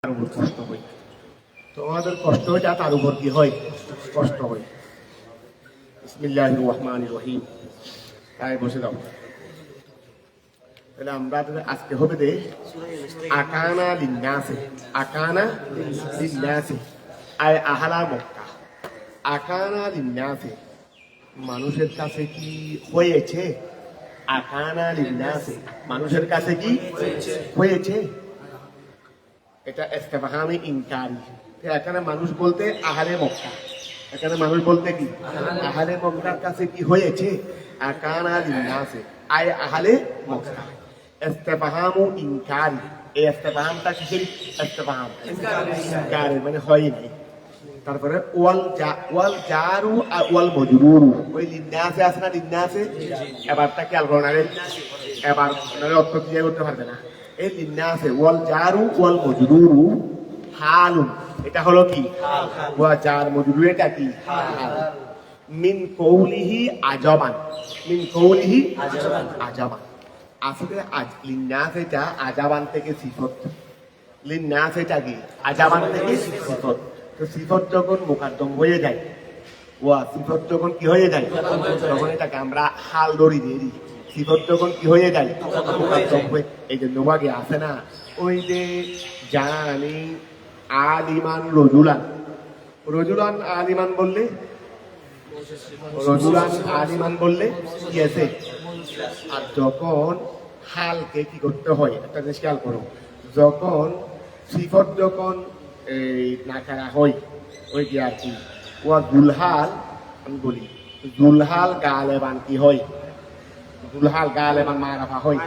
তার উপর কষ্ট হয়, তোমাদের কষ্ট যা তার উপর কি হয়, কষ্ট হয়। বিসমিল্লাহির রহমানির রহিম। তাই বসে দাও। তাহলে আমরা আজকে হবে দে আকানা লিন্নাসে, আকানা লিন্নাসে আয় আহলা মক্কা। আকানা লিন্নাসে মানুষের কাছে কি হয়েছে, আকানা লিন্নাসে মানুষের কাছে কি হয়েছে, এটা ইস্তেফহামে ইনকারি। এখানে মানুষ বলতে আহলে মক্কা, এখানে মানুষ বলতে কি আহলে মক্কার কাছে কি হয়েছে, আকানা লিন্নাসে আয় আহলে মক্কা। ইস্তেফহামু ইনকারি, এই ইস্তেফহামটা কিসের ইস্তেফহাম? ইনকারি, মানে হয় নাই। তারপরে ওয়াল জারু আর ওয়াল মজরুরু, ওই লিন্নাসে আছে না, লিন্নাসে এবারটা খেয়াল করো না রে, এবার অর্থ ক্লিয়ার করতে পারবে না। এই লিন্নাসে ওয়াল জারু ওয়াল মজরুরু হালুন, এটা হলো কি ওয়া জার মজরুর, এটা কি হাল। মিন কৌলিহি আজাবান, মিন কৌলিহি আজাবান। আসলে লিন্নাস এটা আজাবান থেকে সিফত, লিন্নাস এটা কি আজাবান থেকে সিফত। তো সিফত যখন মুকাদ্দম হয়ে যায়, ওয়া সিফত যখন কি হয়ে যায়, তখন এটাকে আমরা হাল দড়ি দিয়ে দিই। সিফত যখন কি হয়ে যায়, মুকাদ্দম হয়ে, এই যে নোবাগে আছে না, ওই যে জানি আলিমান রজুলান, রজুলান আলিমান বললে, রজুলান আলিমান বললে কি আছে। আর যখন হালকে কি করতে হয়, একটা জিনিস খেয়াল করো, যখন সিফত যখন এই নাকারা হয়, ওই কি আর কি ওয়া দুলহাল, আমি বলি দুলহাল গালেবান কি হয়, দুলহাল গালেবান মারাফা হয়,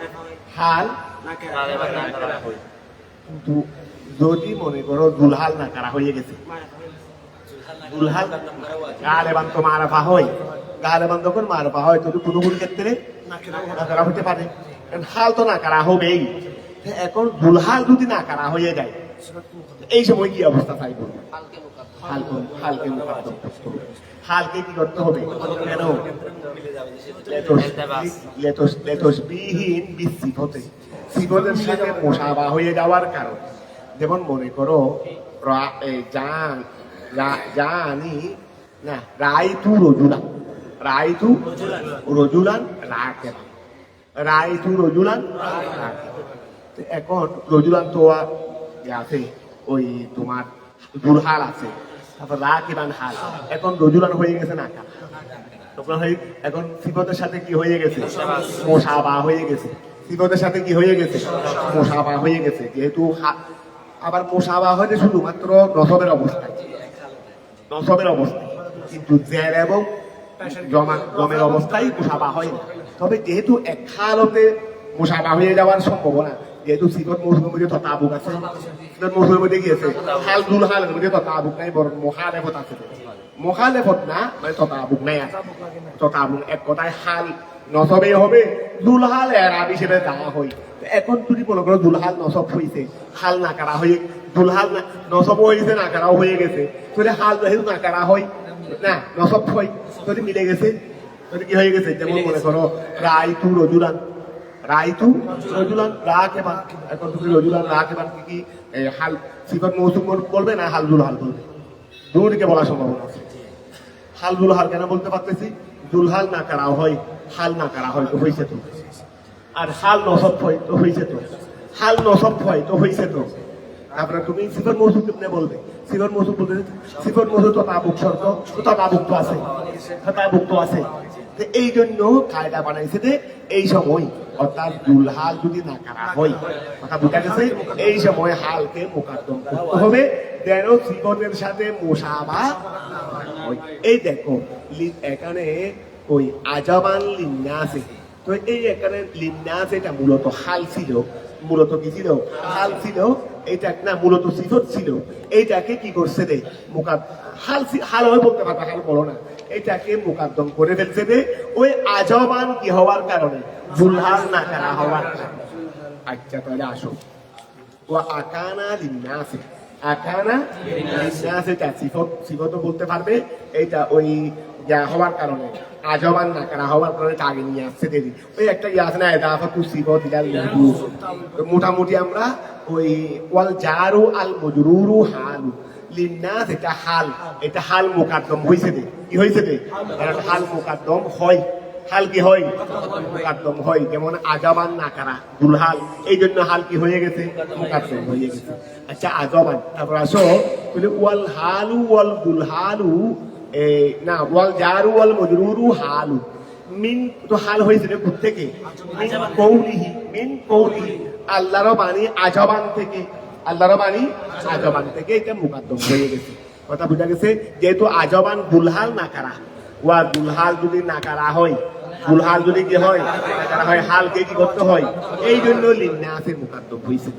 হাল নাকারা হয়। কিন্তু যদি মনে করো দুলহাল নাকারা হয়ে গেছে, দুলহাল গালেবান তো মারাফা হয়, গালেবান যখন মারাফা হয় তখন কোনো কোনো ক্ষেত্রে নাকারা হতে পারে, কারণ হাল তো নাকারা হবেই। এখন দুলহাল যদি নাকারা হয়ে যায়, এই সময় কি অবস্থা চাইব, হালকে মুকাদ্দম করতে হবে। হালকে কি করতে হবে, কেন লেতসবিহীন বিসিফতে, সিফতের সাথে মুশাবাহ হয়ে যাওয়ার কারণ। যেমন মনে করো জানি না রাইতু রজুলান, রাইতু রজুলান রাকিবান, রাইতু রজুলান রাকিবান। এখন রজুলান তো আছে, ওই তোমার দুলহাল আছে, তারপর রাকিবান হাল, এখন রজুলান হয়ে গেছে না, তখন এখন সিফতের সাথে কি হয়ে গেছে, মুশাবাহ হয়ে গেছে, সিফতের সাথে কি হয়ে গেছে, মুশাবাহ হয়ে গেছে। যেহেতু আবার মুশাবাহ হয়েছে শুধুমাত্র নসবের অবস্থায়, নসবের অবস্থায়, কিন্তু জের এবং জমের অবস্থায় মুশাবাহ হয় না। তবে যেহেতু এক হালতে মুশাবাহ হয়ে যাওয়ার সম্ভাবনা, যেহেতু সিফত মৌসুমের মধ্যে ততাবুক আছে, সিফত মৌসুমের মধ্যে কি আছে, হাল দুল হালের মধ্যে ততাবুক নাই, বরং মুখালেফত আছে, মুখালেফত না মানে ততাবুক নাই আছে, ততাবুক এক কথায় হাল নসবে হবে, দুলহাল এরাব হিসেবে দেওয়া হয়। এখন যদি মনে করো দুলহাল নসব হয়েছে, হাল নাকারা হয়ে, দুলহাল নসব হয়েছে নাকারাও হয়ে গেছে, তাহলে হাল যেহেতু নাকারা হয় না নসব হয়, যদি মিলে গেছে, যদি কি হয়ে গেছে। যেমন মনে করো রাইতু রজুলান, রাইতু রজুলান রাকিবান, এখন তুমি রজুলান রাকিবান কি হাল সিফত মৌসুম বলবে না হাল দুলহাল বলবে, দুদিকে বলা সম্ভাবনা আছে। হাল দুলহাল কেন বলতে পারতেছি, দুলহাল না করা হয়, হাল না করা হয় তো হয়েছে তো, আর হাল নসব হয় তো হয়েছে তো, হাল নসব হয় তো হয়েছে তো। তারপরে তুমি সিফত মৌসুম কেমনে বলবে, সিফত মৌসুম বলতে সিফত মৌসুম তো তাবুক শর্ত, তাবুক তো আছে, তাবুক তো আছে। এই জন্য কায়দা বানাইছে যে এই সময়, অর্থাৎ দুলহাল যদি না করা হয়, কথা বোঝা গেছে, এই সময় হালকে মুকাদ্দম করতে হবে, যেন সিফতের সাথে মুশাবাহ হয়। এই দেখো এখানে ওই আজাবান লিন্নাসে, তো এই এখানে লিন্নাস এটা মূলত হাল ছিল, মূলত কি ছিল, হাল ছিল, এটা না মূলত সিফত ছিল। এইটাকে কি করছে রে হাল, হাল হয় বলতে পারবে, হাল বলো না, এটাকে মুকাদ্দম করে ফেলছে যে ওই আজাবান কি হওয়ার কারণে, দুলহাল না করা হওয়ার কারণে। আচ্ছা তাহলে আসো, ও আকানা লিন্নাসে, আকানা লিন্নাসে এটা সিফত, সিফতও বলতে পারবে, এইটা ওই হওয়ার কারণে, আজবান না করা হওয়ার কারণে আগে নিয়ে আসছে দেরি। ওই একটা আছে না, এদাফাতু সিফত ইলাল মওজুদ, মোটামুটি আমরা ওই ওয়াল জারু আল মজরুরু হালু লিন্নাস এটা হাল মুকাদ্দম হইছে দে কি হইছে দে এটা হাল মুকাদ্দম হয় হাল কি হয় মুকাদ্দম হয় যেমন আজাবান নাকারা দুলহাল এই জন্য হাল কি হয়ে গেছে মুকাদ্দম হয়ে গেছে আচ্ছা আজাবান তারপর আসো বলে ওয়াল হালু ওয়াল দুলহালু না ওয়াল জারু ওয়াল মজরুরু হালু মিন তো হাল হয়েছে রে কোথা থেকে মিন কৌলিহি আল্লাহর বাণী আজাবান থেকে আল্লাহর বাণী আজাবান থেকে এটা মুকাদ্দম হয়ে গেছে কথা বুঝা গেছে যেহেতু আজাবান দুলহাল নাকারা ওয়া দুলহাল যদি নাকারা হয় দুলহাল যদি কি হয় নাকারা হয় হালকে কি করতে হয় এই জন্য লিন্নাসের মুকাদ্দম হয়েছে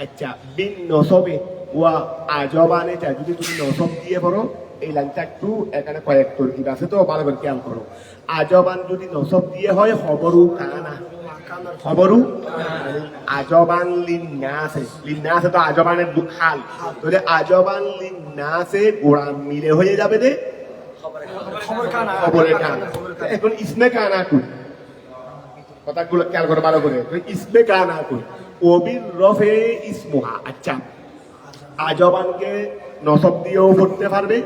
আচ্ছা বিন নসবে ওয়া আজাবানে যদি তুমি নসব দিয়ে পড়ো এই লাইনটা একটু এখানে কয়েক তরকিব আছে তো ভালো করে খেয়াল করো আজবান যদি নসব দিয়ে হয় খবরু কানা খবরু আজবান লিন্নাসে তো আজবানের হাল তাহলে আজবান লিন্নাসে গোড়া মিলে হয়ে যাবে রে খবরের কানা এখন ইসমে কানা কই কথাগুলো খেয়াল করো ভালো করে ইসমে কানা কই ওবির রফে ইসমুহা আচ্ছা আজবানকে নসব দিয়েও পড়তে পারবে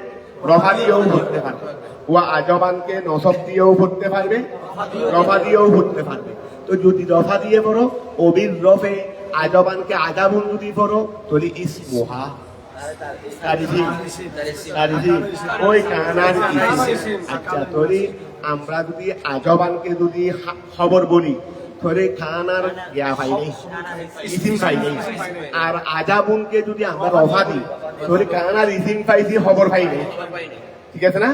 রফা দিয়েও পড়তে পারবে ও আজবানকে নসব দিয়েও পড়তে পারবে রফা দিয়েও পড়তে পারবে তো যদি রফা দিয়ে পড়ো অবির রফে আজবানকে আজাবুন যদি পড়ো তাহলে ইসমুহা ওই কানার আচ্ছা তাহলে আমরা যদি আজবানকে যদি খবর বলি তাহলে খানার ইয়া পাই নেই ইসিম পাই নেই আর আজাবুনকে যদি আমরা রফা দিই তাহলে কানার ইসিম পাইছি খবর পাই নেই ঠিক আছে না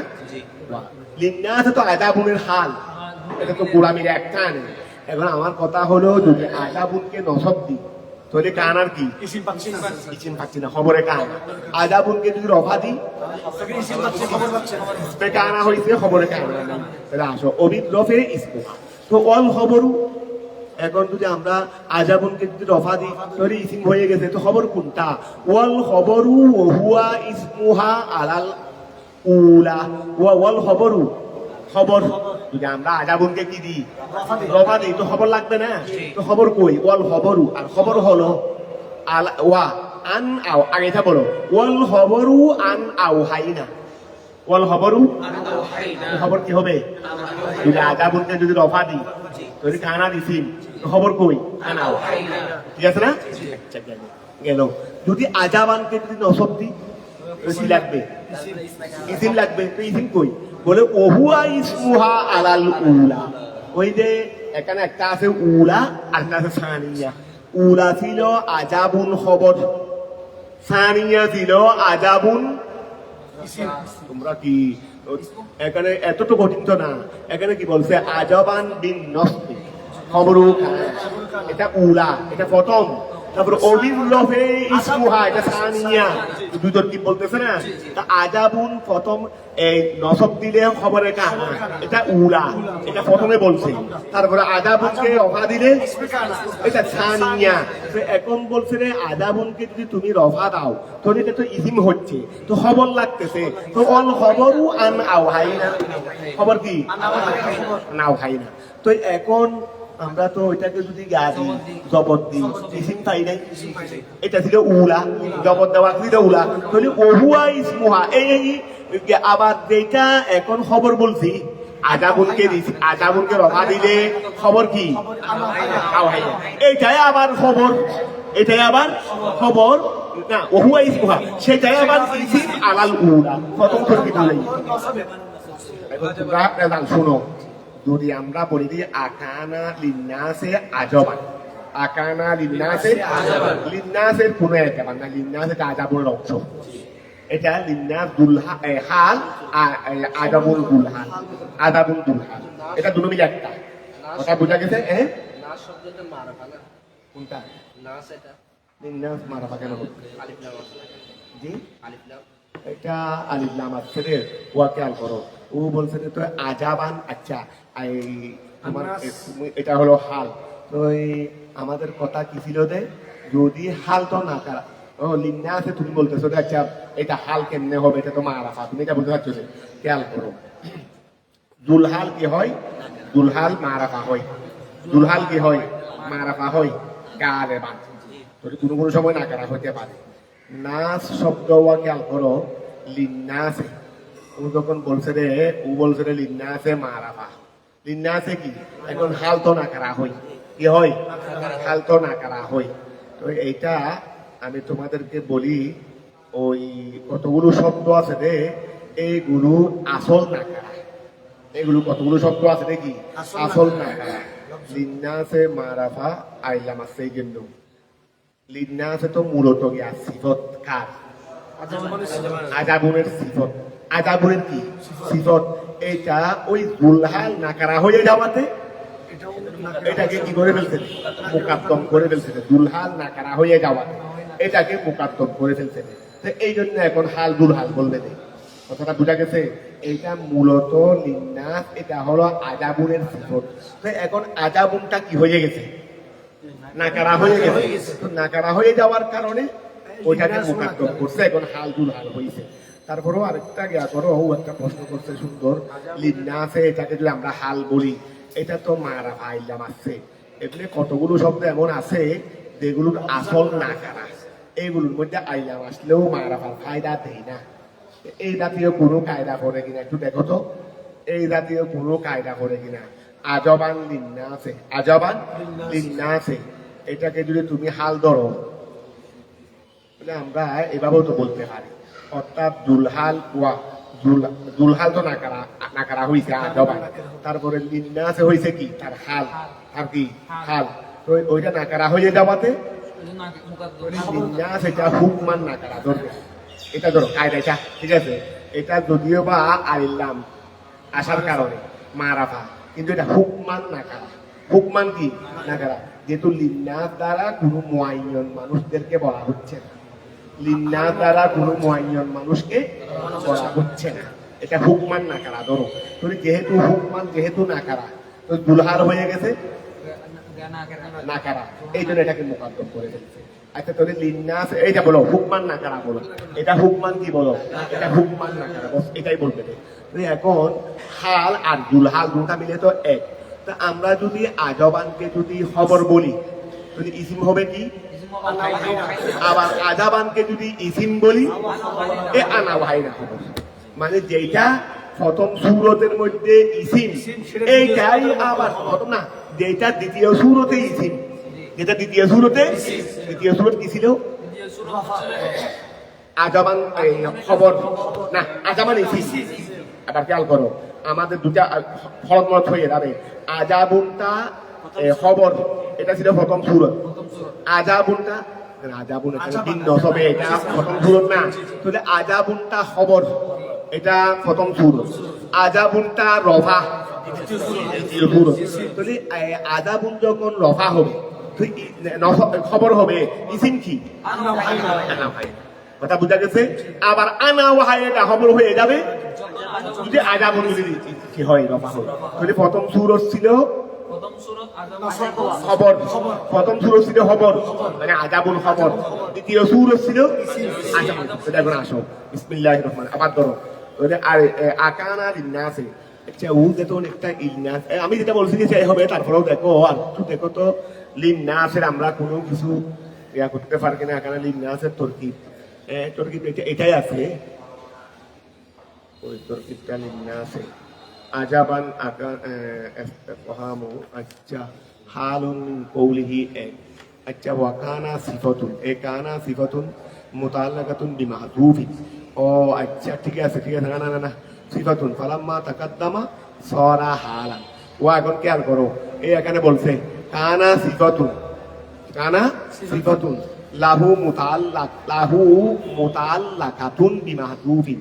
লিন্নাস তো আজাবুনের হাল এটা তো গোলামির একটা নেই এখন আমার কথা হলো যদি আজাবুনকে নসব দিই তাহলে কানার কি ইসিম পাচ্ছি না খবরে কান আজাবুনকে যদি রফা দিই কানা হয়েছে খবরে কানা তাহলে আসো অবিদ রফে ইসমুহা তো অল খবরু এখন যদি আমরা আজাবুনকে যদি রফা দিই তাহলে ইসিম হয়ে গেছে তো খবর কোনটা ওয়াল খবরু ওহুয়া ইসমুহা আলাল উলা ওয়াল খবরু খবর যদি আমরা আজাবুনকে কি দিই রফা দিই তো খবর লাগবে না তো খবর কই ওয়াল খবরু আর খবর হলো আলা ওয়া আন আও আগে এটা বলো ওয়াল খবরু আন আও হাইনা ওয়াল খবরু খবর কি হবে যদি আজাবুনকে যদি রফা দিই তাহলে কানা দিছিম খবর কই আনাও ঠিক আছে না গেল যদি আজাবানকে যদি নসব দিই কি লাগবে ইসিম লাগবে তো ইসিম কই বলে ওহুয়া ইসমুহা আলাল উলা ওই যে এখানে একটা আছে উলা আর একটা আছে সানিয়া উলা ছিল আজাবুন খবর সানিয়া ছিল আজাবুন তোমরা কি এখানে এতটুকু কঠিন তো না এখানে কি বলছে আজাবান বিন নসবি খবরু এটা উলা এটা প্রথম তারপর অবির রফে ইসমুহা এটা সানিয়া দুইজন কি বলতেছে না তা আজাবুন প্রথম এই নসব দিলে খবরের কানা এটা উলা এটা প্রথমে বলছে তারপরে আজাবুনকে রফা দিলে এটা সানিয়া তো এখন বলছে রে আজাবুনকে যদি তুমি রফা দাও তাহলে এটা তো ইসিম হচ্ছে তো খবর লাগতেছে তো অল খবরু আন আও হাইনা খবর কি নাও হাইনা তো এখন আমরা তো ওইটাকে যদি গাদি জবর দিই ইসিম পাই নাই এটা ছিল উলা জবর দেওয়া ছিল উলা তাহলে ওহুয়া ইসমুহা এই আবার যেটা এখন খবর বলছি আজাবুনকে দিছি আজাবুনকে রফা দিলে খবর কি এইটাই আবার খবর এটাই আবার খবর না ওহুয়া ইসমুহা সেটাই আবার ইসিম আলাল উলা প্রথম থেকে বলে তোমরা শোনো যদি আমরা বলি দিই আকানা লিন্নাসে আজবান আকানা লিন্নাসের কোনো একেবারে না লিন্নাস এটা আজাবুনের অংশ এটা লিন্নাস দুলহা হাল আজাবুল দুলহাল আজাবুল দুলহাল এটা দুটো মিলে একটা কথা বোঝা গেছে নাস শব্দটা মারাফা না কোনটা নাস এটা লিন্নাস মারাফা কেন আলিফ লাম আছে জি আলিফ লাম এটা আলিফ লাম আছে রে ওয়া খেয়াল করো ও বলছে তো আজাবান আচ্ছা এই তোমার এটা হলো হাল তো আমাদের কথা কি ছিল যে যদি হাল তো না করা ও লিন্না আছে তুমি বলতেছো আচ্ছা এটা হাল কেমনে হবে এটা তো মারাফা তুমি এটা বলতে পারছো যে খেয়াল করো দুলহাল কি হয় দুলহাল মারাফা হয় দুলহাল কি হয় মারাফা হয় কারে বান যদি কোনো কোনো সময় নাকারা হইতে পারে। নাস শব্দ খেয়াল করো, লিন্নাসে ও যখন বলছে রে, ও বলছে রে লিন্নাসে মারাফা। লিন্নাসে কি এখন হাল তো নাকারা হই, কি হয় হাল তো নাকারা হই। তো এইটা আমি তোমাদেরকে বলি, ওই কতগুলো শব্দ আছে রে, এইগুলো আসল নাকারা। এগুলো কতগুলো শব্দ আছে দেখি আসল নাকারা। লিন্নাসে মারাফা আইলাম আছে এই জন্য। লিন্নাসে তো মূলত গিয়া সিফত কার? আজাবুনের সিফত। আজাবুনের কি সিফত? এটা ওই জুলহাল নাকারা হয়ে যাওয়াতে এটাকে কি করে ফেলছে? মুকাদ্দম করে ফেলছে। জুলহাল নাকারা হয়ে যাওয়াতে এটাকে মুকাদ্দম করে ফেলছে। তো এই জন্য এখন হাল জুলহাল বলবে না। কথাটা বুঝা গেছে? এইটা মূলত লিন্নাস, এটা হলো আজাবুনের সিফত। তো এখন আজাবুনটা কি হয়ে গেছে? নাকারা হয়ে গেছে। তো নাকারা হয়ে যাওয়ার কারণে ওইটাকে মুকাদ্দম করছে, এখন হাল জুলহাল হয়েছে। তারপরেও আরেকটা জ্ঞা করো, ও একটা প্রশ্ন করছে সুন্দর, লিন্নাসে এটাকে যদি আমরা হাল বলি, এটা তো মারা আইলাম আছে। এগুলো কতগুলো শব্দ এমন আছে যেগুলোর আসল নাকারা, এইগুলোর মধ্যে আইলাম আসলেও মারাফার ফায়দা দেয় না। এই জাতীয় কোনো কায়দা করে কিনা একটু দেখো তো, এই জাতীয় কোনো কায়দা করে কিনা। আজবান লিন্নাসে, আজবান লিন্নাসে এটাকে যদি তুমি হাল ধরো, আমরা এভাবেও তো বলতে পারি। অর্থাৎ জুলহাল ওয়া জুলহাল তো নাকারা হয়েছে আজবান, তারপরে লিন্নাসে হয়েছে কি তার হাল, আর কি হাল। তো ওইটা নাকারা হয়ে যাওয়াতে লিন্নাস এটা হুকমান নাকারা ধরবে। এটা ধরো কায়দাটা ঠিক আছে, এটা যদিও বা আইলাম আসার কারণে মারাফা, কিন্তু এটা হুকমান নাকারা। হুকমান কি নাকারা, যেহেতু লিন্নাস দ্বারা কোনো মুআয়্যান মানুষদেরকে বলা হচ্ছে না, লিন্নাস দ্বারা কোনো মুআয়্যান মানুষকে বলা হচ্ছে না, এটা হুকমান নাকারা ধরো। তুমি যেহেতু হুকমান, যেহেতু নাকারা, তো দুলহাল হয়ে গেছে নাকারা, এই জন্য এটাকে মুকাদ্দম করে ফেলছে। আচ্ছা তাহলে লিন্নাস এইটা বলো, হুকমান নাকারা বলো, এটা হুকমান কি বলো, এটা হুকমান নাকারা, বস এটাই বলবে। এখন হাল আর জুলহাল দুটা মিলে তো এক। তা আমরা যদি আজবানকে যদি খবর বলি, যদি ইসিম হবে কি? আবার আজাবানকে যদি ইসিম বলি, এ আনা ভাইরা হবে। মানে যেটা প্রথম সূরতের মধ্যে ইসিম, এইটাই আবার প্রথম না, যেটা দ্বিতীয় সূরতে ইসিম, যেটা দ্বিতীয় সূরতে, দ্বিতীয় সূরত কি ছিল? আজাবান খবর না, আজাবান ইসিম। আবার খেয়াল করো, আমাদের দুটা ফরজ মত হয়ে যাবে। আজাবুনটা খবর, এটা ছিল প্রথম সূরত। আজাবুনটা আজাবুন এটা ভিন্ন, তবে এটা প্রথম সূরত না। তাহলে আজাবুনটা খবর, এটা প্রথম সূরত। আজাবুনটা রফা, দ্বিতীয় সূরত। তাহলে আজাবুন যখন রফা হবে, খবর হবে, ইসিম কি? আনা ভাই। কথা বুঝা গেছে? আবার আনা ওয়াহাই এটা খবর হয়ে যাবে যদি আজাবুন যদি কি হয়, রফা হয়। তাহলে প্রথম সূরত ছিল খবর, প্রথম সূরত ছিল খবর, মানে আজাবুল খবর। দ্বিতীয় সূরত ছিল আজাবুন। এখন আসো, বিসমিল্লাহির রহমান, আবার ধরো। আর আকানা লিন্নাসে, আচ্ছা ও যেহেতু অনেকটা ইলনাস, আমি যেটা বলছি যে হবে, তারপরেও দেখো আর একটু দেখো তো লিন্নাসের আমরা কোনো কিছু ইয়া করতে পারি কিনা। আকানা লিন্নাসের তরকিব, তরকিব এটাই আছে, ওই তরকিবটা লিন্নাসে। আজাবান আকামু, আচ্ছা হালুন কৌলিহি এক, আচ্ছা ওয়াকানা সিফাতুন, এ কানা সিফাতুন মুতাআল্লাকাতুন বিমাহযুফিন। ও আচ্ছা ঠিক আছে, ঠিক আছে, না না না, সিফাতুন ফালাম্মা তাকাদ্দামা সারা হালান। ও এখন খেয়াল করো, এই এখানে বলছে কানা সিফাতুন, কানা সিফাতুন লাহু মুতাআল্লাকাতুন বিমাহযুফিন।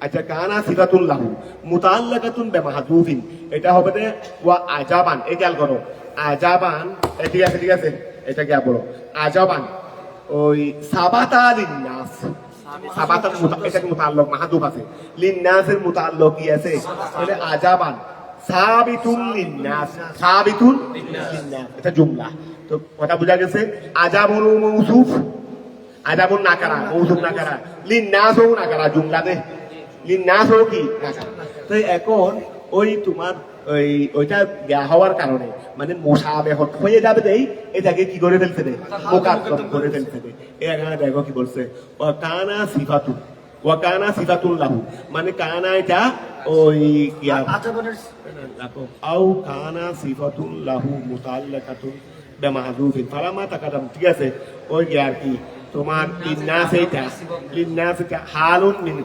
আচ্ছা কানা সিফাতুন লাহু মুতাআল্লাকাতুন বিমাহযুফিন, এটা হবে যে ওয়া আজাবান। এই খেয়াল করো, আজাবান, ঠিক আছে ঠিক আছে, এটা কি বলো আজাবান, ওই সাবাতা লিন্নাস, সাবাতার এটা মুতাআল্লাক মাহযুফ আছে, লিন্নাসের মুতাআল্লাক কি আছে? তাহলে আজাবান সাবিতুন লিন্নাস, সাবিতুন লিন্নাস, এটা জুমলা। তো কথা বুঝা গেছে? আজাবুন মৌসুফ, আজাবুন নাকারা, মৌসুফ নাকারা, লিন্নাসও নাকারা, জুমলা দে লিন্নাসও কি নাকারা। তো এখন ওই তোমার ওই ওইটা হওয়ার কারণে মানে মোসাবেহত হয়ে যাবে দেই এটাকে কি করে ফেলতে দেয় মোকাদ্দম করে ফেলতে দেয়। এখানে দেখো কি বলছে ওয়াকানা সিফাতুন ওয়াকানা সিফাতুন লাহু মানে কানা এটা ওই আও কানা সিফাতুন লাহু মুতাআল্লাকাতুন বিমাহযুফিন ফালামা তাকাদাম ঠিক আছে ওই আর কি তোমার লিন্নাস এটা হালুন মিন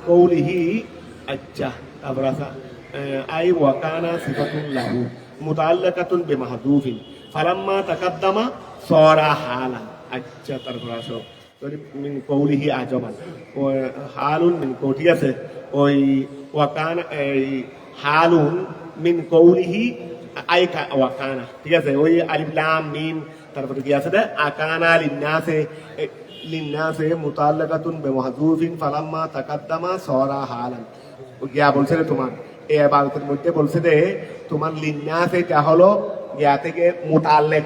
কওলিহি আচ্ছা তারপর আছে আই ওয়াকানা সিফাতুন লাহু মুতাআল্লাকাতুন বিমাহযুফিন ফালাম্মা তাকাদ্দামা সারা হালা আচ্ছা তারপর আসো মিন কওলিহি আজমান ও হালুন মিন কও ঠিক আছে ওই ওয়াকানা এই হালুন মিন কওলিহি আই ওয়াকানা ঠিক আছে ওই আলিফ লাম মিম তারপরে কি আছে আকানা লিন্নাসে মুতাআল্লাকাতুন বিমাহযুফিন ফালাম্মা তাকাদ্দামা সারা হালান গিয়া বলছে রে তোমার এই ইবাদতের মধ্যে বলছে যে তোমার লিন্নাস এটা হলো গিয়া থেকে মুতাআল্লিক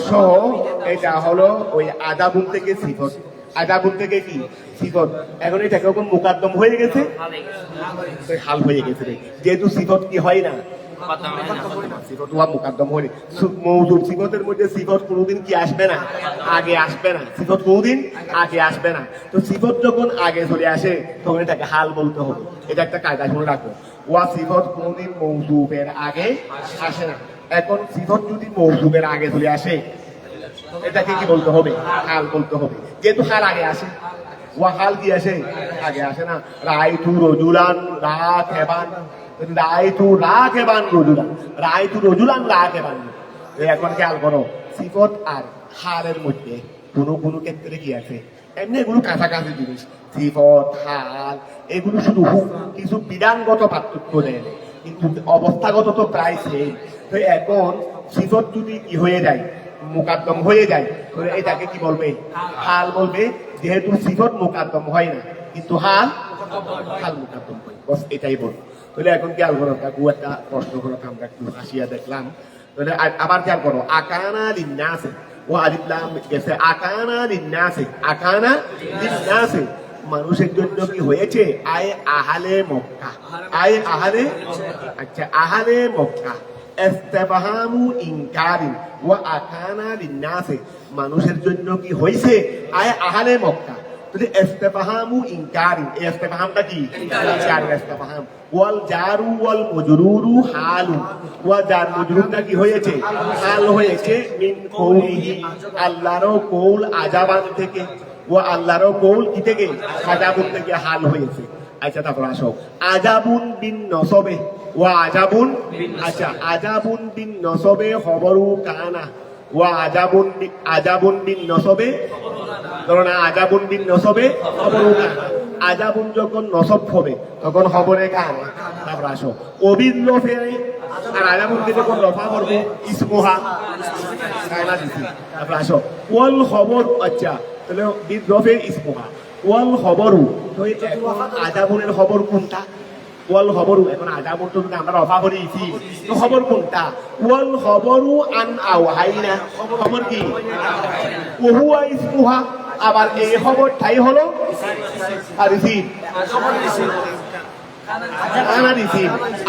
সহ এটা হলো ওই আদাবুন থেকে সিফত আদাবুন থেকে কি সিফত এখন এটা কখন মুকাদ্দম হয়ে গেছে হাল হয়ে গেছে রে যেহেতু সিফত কি হয় না সিফত ওয়া মুকাদ্দম হয় মওজুদ সিফতের মধ্যে সিফত কোনোদিন কি আসবে না আগে আসবে না সিফত কোনোদিন আগে আসবে না তো সিফত যখন আগে চলে আসে তখন এটাকে হাল বলতে হবে এটা একটা কায়দা শুনে রাখো ওয়া সিফত কোনোদিন মওজুবের আগে আসে না এখন সিফত যদি মওজুবের আগে চলে আসে এটাকে কি বলতে হবে হাল বলতে হবে যেহেতু হাল আগে আসে ওয়া হাল কি আসে আগে আসে না রাইতু রজুলান রাকিবান রাইতু রজুলান এখন খেয়াল করো সিফত আর হালের মধ্যে কোনো ক্ষেত্রে কি আছে এমনি এগুলো কাছাকাছি জিনিস সিফত হাল এগুলো শুধু কিছু বিধানগত পার্থক্য দেয় কিন্তু অবস্থাগত তো প্রায় সেম তো এখন সিফত যদি কি হয়ে যায় মুকাদ্দম হয়ে যায় তাহলে এটাকে কি বলবে হাল বলবে যেহেতু সিফত মুকাদ্দম হয় না কিন্তু হাল মুকাদ্দম হয় বস এটাই বলবো তাহলে এখন খেয়াল করো একটা প্রশ্ন করো আমরা একটু হাসিয়া দেখলাম তাহলে আবার খেয়াল করো আকানা লিন্নাসে ও আলিফ লাম গেছে আকানা লিন্নাসে মানুষের জন্য কি হয়েছে আহালে মক্কা ইস্তিফহামু ইনকারিন ওয়া আকানা লিন্নাসে মানুষের জন্য কি হয়েছে আহালে মক্কা তাহলে ইস্তিফহামু ইনকারিন এই ইস্তিফহামটা কি ইস্তিফহাম ওয়াল জারু ওয়াল মজরুরু হালু ওয়া জার মজরুরটা কি হয়েছে হাল হয়েছে মিন কওলিহি আল্লাহর কওল আজাবান থেকে ওয়া আল্লাহর কওল কি থেকে আজাবুন থেকে হাল হয়েছে আচ্ছা তারপর আসো আজাবুন বিন নসবে ওয়া আজাবুন বিন নসবে খবরু কানা ওয়া আজাবুন বিন নসবে ধরো না আজাবুন বিন নসবে খবরু কানা আজাবুন যখন নসব হবে তখন খবরে কানা তারপর আসো অবিল্ল ফেরে আর আজাবুনকে যখন রফা করবো ইসমুহা কানা দিছি তারপর আসো ওয়াল খবর আচ্ছা তাহলে বিদ্রফে ইসমুহা ওয়াল খবরু তো আজাবুনের খবর কোনটা ওয়াল খবরু এখন আজাবুন তো আমরা রফা করেছি তো খবর কোনটা ওয়াল খবরু আন আওহাইনা খবর কি ওহুয়া ইসমুহা আবার এই খবরটাই হলো রিসিভ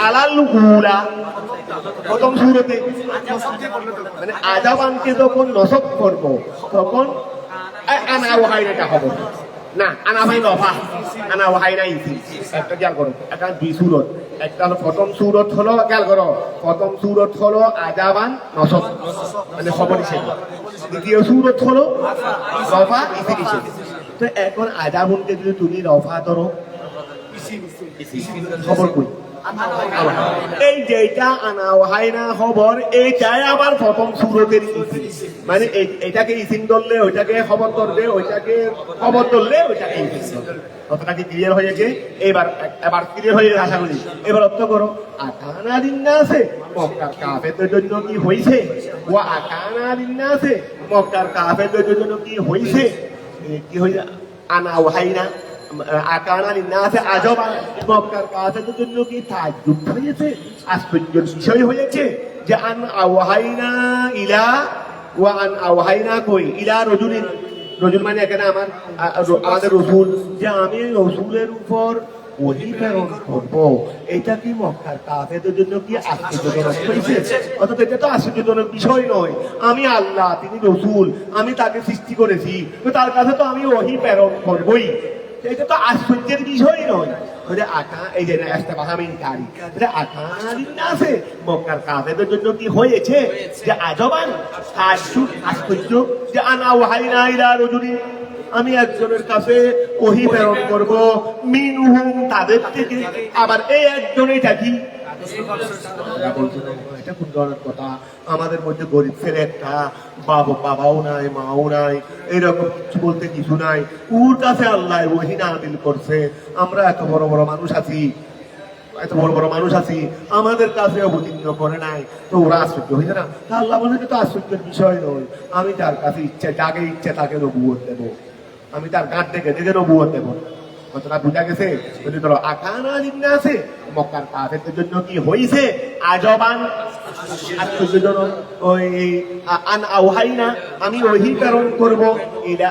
আলাল উলা প্রথম সূরাতে মানে আজাবানকে যখন নসব করব তখন আনা ওয়াহাইনাটা হবে না আনা ভাই রফা আনা ওয়াহাইনা ইসি একটা খেয়াল করো একটা দুই সূরত একটা হলো প্রথম সূরত হলো খেয়াল করো প্রথম সূরত হলো আজাবান নসব মানে খবর হিসেবে দ্বিতীয় সূরত হলো রফা ইসি হিসেবে তো এখন আজাবুনকে যদি তুমি রফা ধরো খবর কই এই যেটা আনা ওয়াহাইনা খবর এইটাই আবার প্রথম সূরতের ইসিম মানে এটাকে ইসিম ধরলে ওইটাকে খবর ধরবে ওইটাকে খবর ধরলে ওইটাকে ইসিম কতটা কি ক্লিয়ার হয়েছে এবার ক্লিয়ার হয়ে আশা করি এবার অর্থ করো আকানা লিন্নাসে মক্কার কাফেরদের জন্য কি হইছে ও আকানা লিন্নাসে মক্কার কাফেরদের জন্য কি হইছে কি হইছে আনা ওয়াহাইনা আকানা লিন্নাসে আজাবা মক্কার কাফেরদের জন্য কি তাজ্জুব হয়েছে আশ্চর্যের বিষয় হয়েছে যে আন আওহাইনা ইলা ওয়া আন আওহাইনা কই ইলা রজুল মানে এখানে আমাদের রসুল, যে আমি রসুলের উপর ওহী প্রেরণ করবো, এটা কি মক্কার কাফেরদের জন্য কি আশ্চর্যজনক হয়েছে? অর্থাৎ এটা তো আশ্চর্যজনক বিষয় নয়। আমি আল্লাহ, তিনি রসুল, আমি তাকে সৃষ্টি করেছি, তো তার কাছে তো আমি ওহী প্রেরণ করবোই, এটা তো আশ্চর্যের বিষয় নয়। এই যে আছে মক্কার কাফেরদের জন্য কি হয়েছে যে আজবান আশ্চর্য, যে আনা ওয়াহাইনা ইলা রাজুলিন, আমি একজনের কাছে ওহী প্রেরণ করব মিনহুম, তাদের থেকে। আবার এই একজনই থাকি, এটা কোন ধরনের কথা? আমাদের মধ্যে গরিব ছেলে একটা, বাবাও নাই, মাও নাই, এরকম কিছু বলতে কিছু নাই, ওর কাছে আল্লাহ ওহী নাযিল করছে। আমরা এত বড় বড় মানুষ আছি, আমাদের কাছে অবতীর্ণ করে নাই, তো ওরা আশ্চর্য হয়েছে না? তা আল্লাহ বলে তো আশ্চর্যের বিষয় নয়, আমি তার কাছে যাকে ইচ্ছে তাকে নবুয়ত দেবো, আমি তার গাঁট থেকে নবুয়ত দেবো। কতটা বুঝা গেছে? যদি ধরো আকানা লিখনা আছে, মক্কার কাফেরদের জন্য কি হয়েছে আজবান আশ্চর্যজনক, ওই আন আওহাইনা, আমি ওহী প্রেরণ করবো, ইলা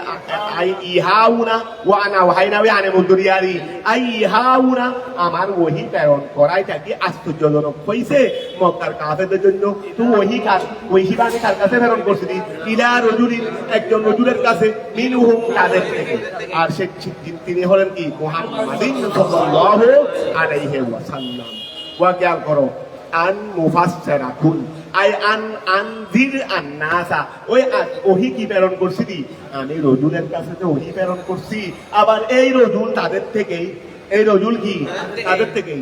আই ইহাউনা ওয়া আনা আওহাইনা ওয়া আনা মুদরিয়ারি, আই ইহাউনা, আমার ওহী প্রেরণ করাইটা কি আশ্চর্যজনক হয়েছে মক্কার কাফেরদের জন্য? তো ওহী বাণী কার কাছে প্রেরণ করছিলি? ইলা রাজুলিন, একজন রাজুলের কাছে, মিনহুম, তাদের থেকে। আর সে তিনি হলেন কি? মুহাম্মাদিন সাল্লাল্লাহু আলাইহি ওয়াসাল্লাম। ওয়া খেয়াল করো, আন মুফাসসিরাতুন, আই আনজির আন-নাসা, ওহী কি প্রেরণ করছিলি? আমি রাজুলের কাছে তো ওহী প্রেরণ করছি, আবার এই রাজুল তাদের থেকেই, এই রাজুল কি তাদের থেকেই।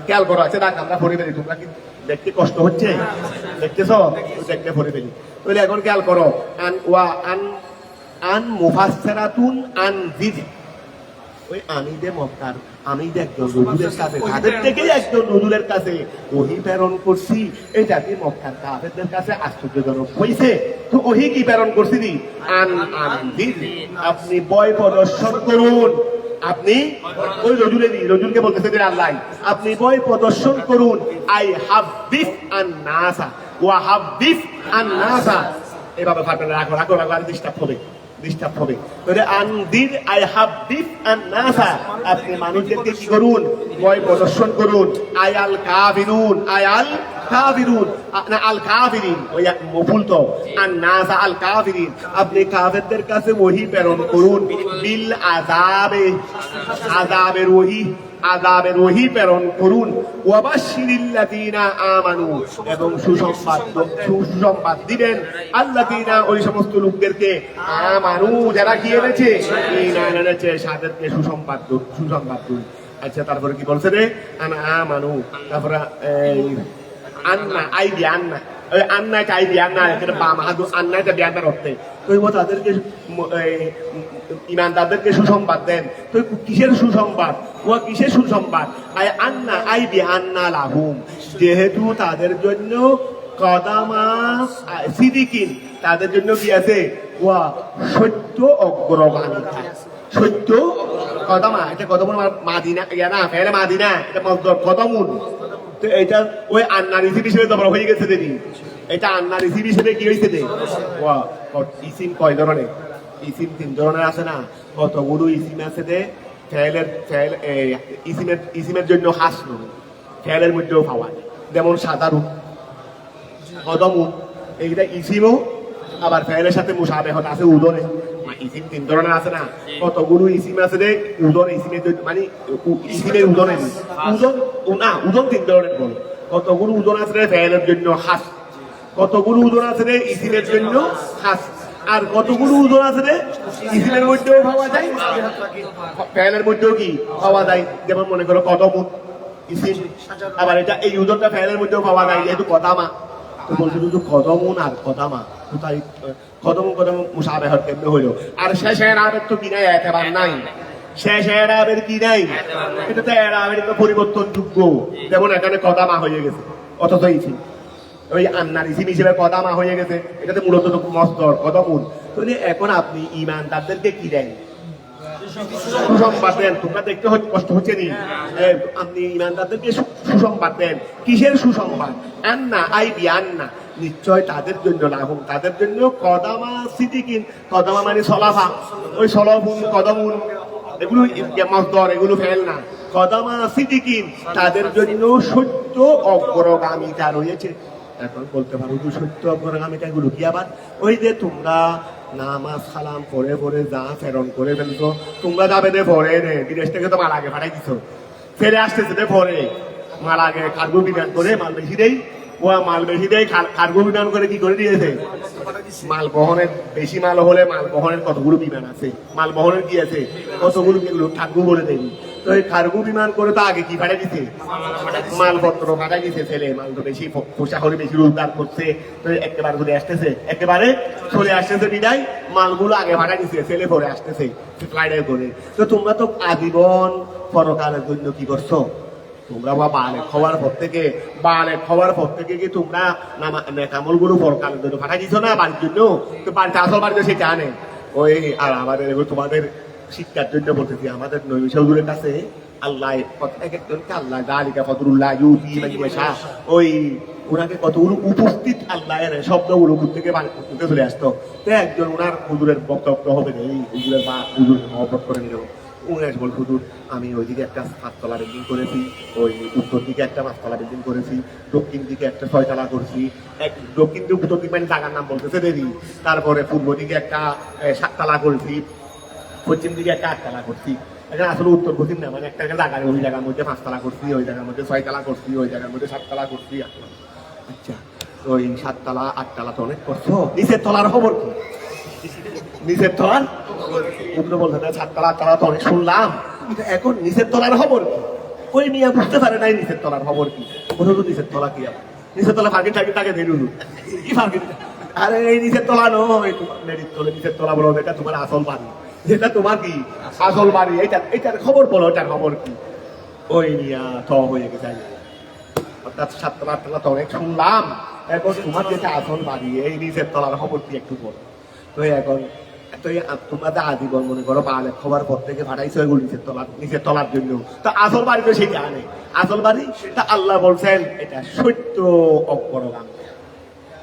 খেয়াল করো, আছে না? আমরা পড়ে ফেলি, তোমরা কি দেখতে কষ্ট হচ্ছে? দেখতেছ? দেখতে পড়ে ফেলি। তাহলে এখন খেয়াল করো, আন মুফাসসিরাতুন আনজির, ওই আমি যে মক্কার, আমি যে একজন রাজুলের কাছে, তাদের থেকেই একজন রাজুলের কাছে ওহী প্রেরণ করছি, এটা কি মক্কার কাফেরদের কাছে আশ্চর্যজনক হয়েছে? তো ওহী কি প্রেরণ করছিলি? আনজির, আপনি ভয় প্রদর্শন করুন। আপনি ওই রজুলকে বলতেছে যে আল্লাহ, আপনি ভয় প্রদর্শন করুন। আই হাব্বিস আন-নাসা ওয়া হাব্বিস আন-নাসা, এভাবে ফাটবে, রাখো আর ডিস্টার্ব হবে। আনদির আই হাব্বিস আন-নাসা, আপনি মানুষদেরকে কি করুন? ভয় প্রদর্শন করুন। আল কাফিরুন না আল কাফিরিন, ওই মফুল তো, আন-নাসা আল কাফিরিন, আপনি কাফেরদের কাছে ওহী প্রেরণ করুন। বিল আযাবের ওহী প্রেরণ করুন। ওয়াবাশশিরিল্লাযীনা আমানু, এবং সুসংবাদ দিবেন, আল্লাযীনা, ওই সমস্ত লোকদেরকে, আমানু, যারা কি এনেছে, ঈমান এনেছে, তাদেরকে সুসংবাদ দিন। আচ্ছা, তারপরে কি বলছে রে? আমানু, তারপরে আন্না আইডি আন্না, ওই আন্নাটা আইডি আন্না, এটা বাম হাত, আন্নাটা বিয়ান্নার অর্থে। তো তাদেরকে ইমানদারদেরকে সুসংবাদ দেন। তো কিসের সুসংবাদ? কিসের সুসংবাদ? আন্না আইডি আন্না লাহুম, যেহেতু তাদের জন্য কদামা সিদিকিন, তাদের জন্য কি আছে? সত্য অগ্রগামী, সত্য কদমা, এটা কদম মাদিনা না, ফেরে মাদিনা, এটা মজদর কদমুন। তো এটা ওই আন্নার ইসিম হিসেবে তোমরা হয়ে গেছে দেখি, এটা আন্নার ইসিম হিসেবে কি হয়েছে দে? ইসিম কয় ধরনের? ইসিম 3 ধরনের আছে না? কতগুলো ইসিম আছে দে? ইসিমের জন্য হাসন, ফেলের মধ্যেও পাওয়া, যেমন সাধারণ কদমু, এইটা ইসিমও, আবার ফেলের সাথে মুশাবেহত আছে উদরে। ইসিম 3 ধরনের আছে না? কতগুলো ইসিম আছে রে? উদর, ইসিমের মানে ইসিমের উদরে উদন 3 ধরনের বল। কতগুলো উদন আছে রে? ফেলের জন্য হাস। কতগুলো উদন আছে রে? ইসিমের জন্য হাস। আর কতগুলো উদন আছে রে? ইসিমের মধ্যেও পাওয়া যায়, ফেলের মধ্যেও কি পাওয়া যায়। যেমন মনে করো কদমু ইসিম, আবার এটা এই উদনটা ফেলের মধ্যেও পাওয়া যায়, যেহেতু কদামা। তো বলছে শুধু কদমুন আর কদামা, কোথায় কদম মুশাবেহত কেমনে হইলো? আর শেষ এরাবের তো কি নাই, একেবার নাই। শেষ এরাবের কি নাই? এটা তো এরাবের তো পরিবর্তনযোগ্য। যেমন এখানে কদামা হয়ে গেছে, অথচ ইসিম ওই আন্নার ইসিম হিসেবে কদামা হয়ে গেছে, এটাতে মূলত মসদর কদমুন। তো এখন আপনি ইমানদারদেরকে কি দেন? সুসংবাদ দেন। তোমরা দেখতে কষ্ট হচ্ছে নি? আপনি ইমানদারদেরকে সুসংবাদ দেন। কিসের সুসংবাদ? আন্না আই বি আন্না, নিশ্চয় তাদের জন্য লাহুম, তাদের জন্য কদামা সিদ্দিকিন, কদামা মানে সলাফা, ওই সলাফুন কদমুন এগুলো মসদর, এগুলো ফেল না। কদামা সিদ্দিকিন, তাদের জন্য সত্য অগ্রগামিতা রয়েছে। এখন বলতে পারো যে সত্য অগ্রগামিতা এগুলো কি? আবার ওই যে তোমরা নামাজ সালাম পরে পরে যা ফেরন করে ফেলছো, তোমরা যাবে দে পরে রে, বিদেশ থেকে তো মাল আগে পাঠাই দিছো, ফেরে আসতেছে দে পরে, মাল আগে কার্গো বিমান করে মাল বেশি দেয়, ও মাল বেশি দেয়, কার্গো বিমান করে কি করে দিয়েছে? মাল বহনের বেশি মাল হলে মাল বহনের কতগুলো বিমান আছে, মাল বহনের কি আছে, কতগুলো এগুলো কার্গো বলে দেয়নি। তো এই কার্গো বিমান করে তো আগে কি পাঠাই দিছে? মালপত্র পাঠাই দিছে। ছেলে মাল তো বেশি পোশাক হলে বেশি রোজগার করছে, তো একেবারে ঘুরে আসতেছে, একেবারে চলে আসতেছে বিদায়, মালগুলো আগে পাঠাই দিছে, ছেলে পরে আসতেছে ফ্লাইটে করে। তো তোমরা তো আজীবন পরকালের জন্য কি করছো? তোমরা বালেক হওয়ার পর থেকে কি তোমরা নেকামল গুলো পরকালের জন্য পাঠাই দিছো না বাড়ির জন্য? তো বাড়িতে আসল বাড়িতে সেটা আনে ওই। আর আমাদের তোমাদের শিক্ষার জন্য বলতেছি, আমাদের নবী হুজুরের কাছে আল্লাহ এক একজনকে আল্লাহ জালিকা ফদরুল্লাহ ইউতি মান ইয়াশা, ওই ওনাকে কতগুলো উপস্থিত আল্লাহের শব্দগুলো উপর থেকে উঠে চলে আসতো। তো একজন ওনার হুজুরের বক্তব্য হবে না, এই হুজুরের বা হুজুর মহব্বত করে নিল। উনি বল, হুজুর আমি ওইদিকে একটা 7 তলা বিল্ডিং করেছি, ওই উত্তর দিকে একটা 5 তলা বিল্ডিং করেছি, দক্ষিণ দিকে একটা 6 তলা করছি, দক্ষিণ দিকে উত্তর দিকে মানে জায়গার নাম বলতেছে দেরি, তারপরে পূর্ব দিকে একটা 7 তলা করেছি, পশ্চিম দিকে একটা 8 তলা করছি। এখানে আসলে উত্তর পশ্চিম না, মানে একটা জায়গায় ওই জায়গার মধ্যে 5 তলা করছি, ওই জায়গার মধ্যে 6 তলা করছি, ওই জায়গার মধ্যে 7 তলা করছি। আচ্ছা, ওই 7 তলা 8 তলা তো অনেক করছো, নিচের তলার খবর কি? নিচের তলার উপরে বলতে 7 তলা 8 তলা তো অনেক শুনলাম, এখন নিচের তলার খবর কি? ওই মিয়া বুঝতে পারে নাই নিচের তলার খবর কি। বলতো তো নিচের তলা কি? আবার নিচের তলা ফাঁকি টাকি তাকে ধরুন কি ফাঁকি? আরে এই নিচের তলা নয়, তোমার মেরিট তলে নিচের তলা বলো, এটা তোমার আসল বাড়ি, যেটা তোমার কি আসল বাড়ি, এইটার খবর বলো, এটার খবর কি? ওই মিয়া থ হয়ে গেছে। অর্থাৎ 7 তলা 8 তলা তো অনেক শুনলাম, এখন তোমার যেটা আসল বাড়ি এই নিচের তলার খবর কি একটু বলো। তো এখন তোমরা তো আজীবন মনে করো বালেক হওয়ার পর থেকে ফাটাইছো এগুলো নিচের তলার জন্য, তো আসল বাড়ি তো সেটা আনে। আসল বাড়ি তা আল্লাহ বলছেন এটা সত্য অগ্রগামী,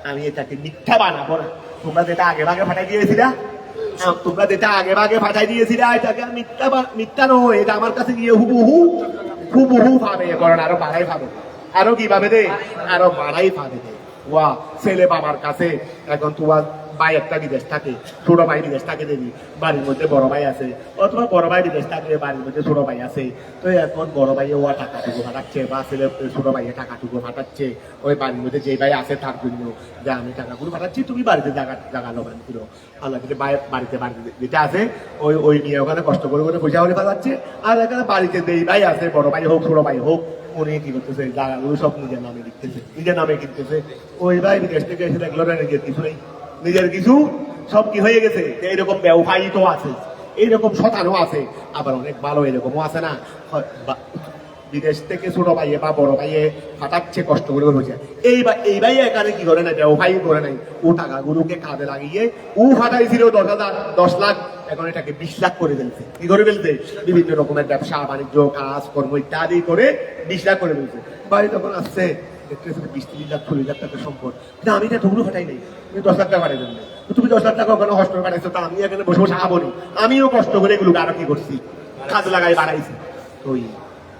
আমি এটাকে মিথ্যা বানাবো না। তোমরা যেটা আগে ভাগে ফাটাই দিয়েছিলা, এটাকে মিথ্যা নয়, এটা আমার কাছে গিয়ে হুবহু ভাবে, কারণ আরো বাড়াই ভাবে, আরো কিভাবে দে, আরো বাড়াই ভাবে দে। ওয়া ছেলে বাবার কাছে, এখন তোমার ভাই একটা বিদেশ থাকে, ছোট ভাই বিদেশ থাকে, দেবি বাড়ির মধ্যে বড় ভাই আছে, অথবা বড় ভাই বিদেশ থাকে, বাড়ির মধ্যে ছোট ভাই আছে। তো এখন বড় ভাই ওয়া টাকাটুকু ফাটাচ্ছে, বা ছেলে ছোট ভাইয়ে টাকাটুকু ফাটাচ্ছে ওই বাড়ির মধ্যে যে ভাই আছে তার জন্য, যে আমি টাকাগুলো ফাটাচ্ছি, তুমি বাড়িতে জায়গা লোকান ছিল। আল্লাহ যদি বাড়িতে যেটা আছে ওই নিয়ে ওখানে কষ্ট করে পয়সা হলে ফাটাচ্ছে। আর এখানে বাড়িতে যেই ভাই আছে, বড় ভাই হোক ছোট ভাই হোক, উনি কি করতেছে, জায়গাগুলো সব নিজের নামে লিখতেছে, নিজের নামে কিনতেছে। ওই ভাই বিদেশ থেকে এসে দেখলো নিজের কিছু নেই, নিজের কিছু সব কি হয়ে গেছে। এইরকম ব্যবসায়ী তো আছে, এইরকম শতানো আছে, আবার অনেক ভালো এরকমও আছে না, বিদেশ থেকে ছোট ভাইয়ে বা বড় ভাইয়ে ফাটাচ্ছে কষ্ট করে বলছে। এই ভাই এখানে কি করে না, ব্যবসায়ী করে নাই, ও টাকাগুলোকে কাজে লাগিয়ে ও ফাটাইছিল 10,000 10 লাখ, এখন এটাকে 20 লাখ করে ফেলছে। কি করে ফেলছে? বিভিন্ন রকমের ব্যবসা বাণিজ্য কাজ কর্ম ইত্যাদি করে 20 লাখ করে ফেলছে। বাড়ি তখন আসছে, 20-30 লাখ 40 লাখ টাকা সম্পদ, কিন্তু আমি এটা ঢুকলো ফাটাই নাই, তুমি 10 লাখ টাকা ফাটাই দেন। তুমি 10 লাখ টাকা ওখানে কষ্ট করে ফাটাইছো, তা আমি এখানে বসে বসে খাবো নি, আমিও কষ্ট করে এগুলোকে আরো কি করছি, কাজ লাগাই বাড়াইছি। ওই